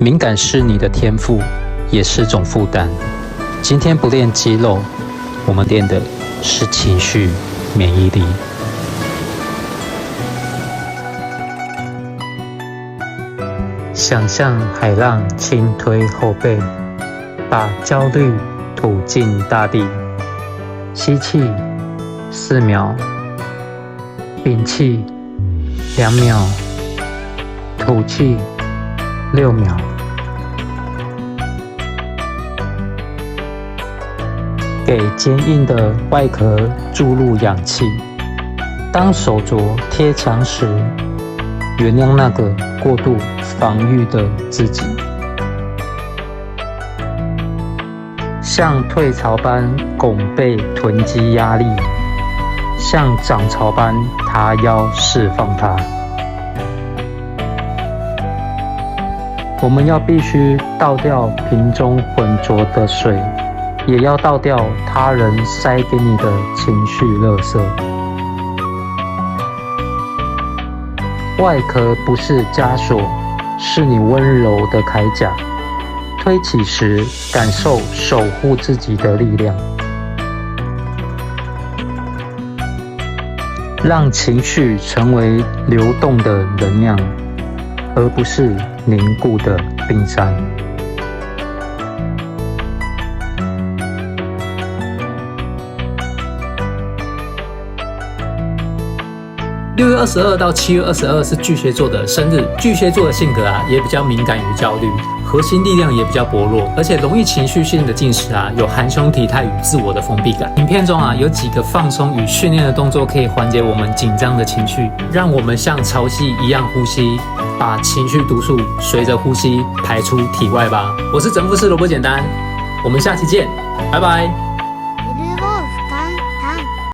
敏感是你的天赋，也是种负担。今天不练肌肉，我们练的是情绪免疫力。想象海浪轻推后背，把焦虑吐进大地。吸气4秒，屏气2秒，吐气6秒。给坚硬的外壳注入氧气。当手镯贴墙时，原谅那个过度防御的自己。像退潮般拱背囤积压力，像涨潮般塌腰释放它。我们要必须倒掉瓶中浑浊的水，也要倒掉他人塞给你的情绪垃圾。外壳不是枷锁，是你温柔的铠甲。推起时，感受守护自己的力量。让情绪成为流动的能量，而不是凝固的冰山。6月22到7月22是巨蟹座的生日。巨蟹座的性格也比较敏感于焦虑，核心力量也比较薄弱，而且容易情绪性的进食有含胸体态与自我的封闭感。影片中有几个放松与训练的动作可以缓解我们紧张的情绪，让我们像潮汐一样呼吸，把情绪毒素随着呼吸排出体外吧。我是整复师萝卜简单，我们下期见，拜拜。